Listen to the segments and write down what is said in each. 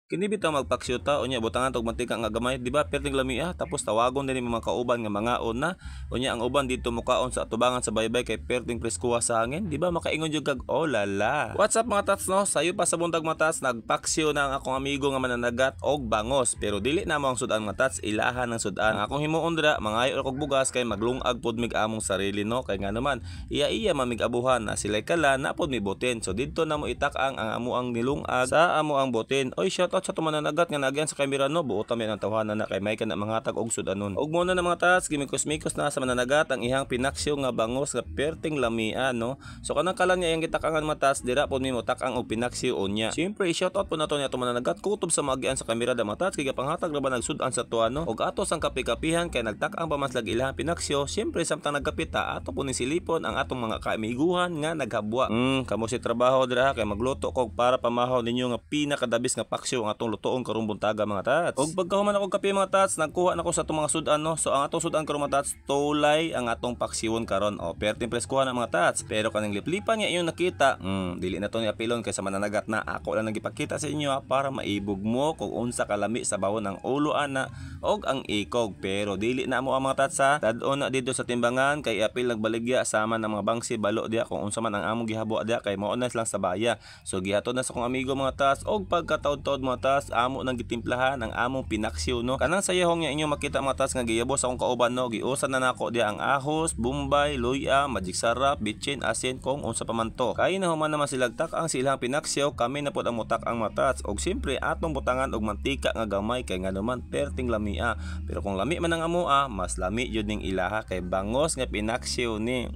Kini bitaw magpaksyuta unya butangan tog mantika nga gamay, di ba? Perting lami tapos tawagon din mga kauban nga mangaon na. Unya ang uban dito mukaon sa atubangan sa baybay kay perting preskuha sa hangin, di ba? Makaingon jud kag oh lala. What's up mga tats no? Sayo pa sa buntag mga tats nagpaksyo na ang akong amigo nga mananagat og bangos, pero dili na mo ang sudan mga tats, ilahan ng sudan. Ang akong himuon dira mangayo kog bugas kay maglungag pod mig among sarili no, kay nga naman iya mamig abuhan na sila'y kala na pod mi boten. So didto na mo itak-ang amo ang nilungag sa amo ang boten. Oy shout sa tumananagat nga nagyan sa kamera no, buot ta mi ang tawhanan na kay may kana mangatag og sudanon. Og mo na mga tats gimikos-mikos na sa mananagat ang ihang pinaksyo nga bangos nga perting lamian no. So kanang kalan niya yang gitakangan mga tats dira pod mi mo tak-ang og pinaksyo unya. Siyempre shout out po nato niya tumananagat kutob sa magian sa kamera da mga tats kay panghatag ra ba nagsudan sa tuwa no. Og ato sang kapi-kapihan kay nagtak-ang pamaslag ilahang pinaksyo, siyempre samtang nagkapita ato po ni silipon ang atong mga kaamiguhan nga naghabwa. Kamo si trabaho dira kay magluto kog para pamahaw ninyo nga pinakadabis nga paksyo ang atong lutoon karong buntaga mga tats. Og pagkahuman ako kape mga tats, nagkuha nako sa atong mga sudan no. So ang atong sudan karon mga tats, tolay ang atong paksyon karon. O perting preskuha na mga tats. Pero kaning liplipan niya inyong nakita, dili na to ni apilon kay sa mananagat na ako lang nagipakita sa inyo para maibog mo kung unsa kalami sa bawon ng ulo ana og ang ikog. Pero dili na mo ang mga tats ha. Dadon na dito sa timbangan kay apil nagbaligya sama ng mga bangsi balo diya kung unsa man ang among gihabo diya kay mao na lang sa baya. So gihatod na sa kong amigo mga tats og pagkataod-taod mga tats amo nang gitimplahan ang among pinaksyo no. Kanang sayahong nga inyo makita mga tats nga giyabos akong kauban no, giusan na nako diya ang ahos, bumbay, luya, magic sarap, bitchin, asin kung unsa pa man to. Kay nahuman naman silagtak ang silang pinaksyo, kami na pod ang mutak ang mga tats og siyempre atong butangan og mantika nga gamay kay nga naman perting lamia. Pero kung lami man ang amoa, mas lami jud ning ilaha kay bangos nga pinaksyo ni.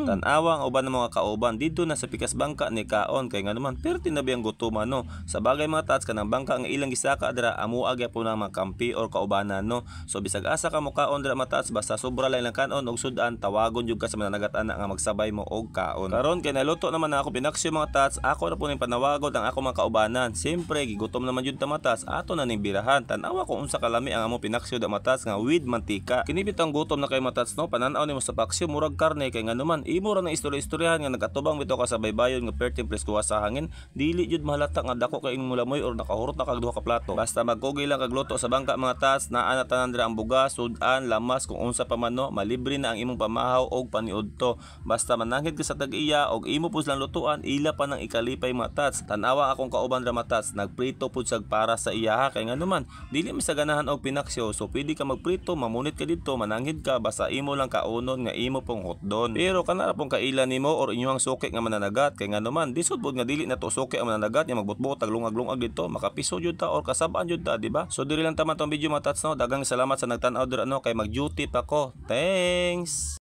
Tan-awa ang uban ng mga kauban dito na sa pikas bangka ni kaon kay nga naman perti na biyang gutuman no. Sa bagay mga tats kanang bangka nga ilang gisaka dira amoa gyapon ang mga kampi or kaubanan no. So bisag asa ka mo kaon dira mga tats basta sobra lang kanon og sudan tawagon jud ka sa mananagat ana nga magsabay mo og kaon. Karon kay naluto naman na ako pinaksyo mga tats, ako na po ning panawagod ang ako mga kaubanan. Siyempre gigutom naman jud ta mga tats, ato na ning birahan. Tan-awa kung unsa kalami ang among pinaksyo da mga tats nga with mantika. Kini bitang gutom na kay mga tats no, panan-aw nimo sa paksyo murag karne kay nga naman imo ra na istorya-istoryahan nga nagatubang bitaw ka sa baybayon nga perting preskuha sa hangin. Dili jud mahalata nga dako kay imong mulamoy or nakahurot na kag duha ka plato. Basta magkugay lang kag luto sa bangka mga tats, naa na tanan dira ang bugas, sudan, lamas kung unsa pa man no, malibre na ang imong pamahaw og paniudto. Basta mananghid ka sa tag-iya og imo pud lang lutuan, ila pa nang ikalipay mga tats. Tan-awa akong kauban ra mga tats, nagprito pud sag para sa iyaha kay nga naman dili mi sa ganahan og pinaksyo. So pwede ka magprito, mamunit ka dito, mananghid ka basta imo lang kaunon nga imo pong hotdon. Pero kana pong kaila nimo or inyong suki nga mananagat kay nga naman disod pud nga dili na to suki ang mananagat nga magbutbot tag lungag-lungag dito, makapiso jud ta or kasab-an jud ta, di ba? So diri lang taman tong video mga tats no. Daghang salamat sa nagtan-aw dira no kay mag-duty pa ko. Thanks.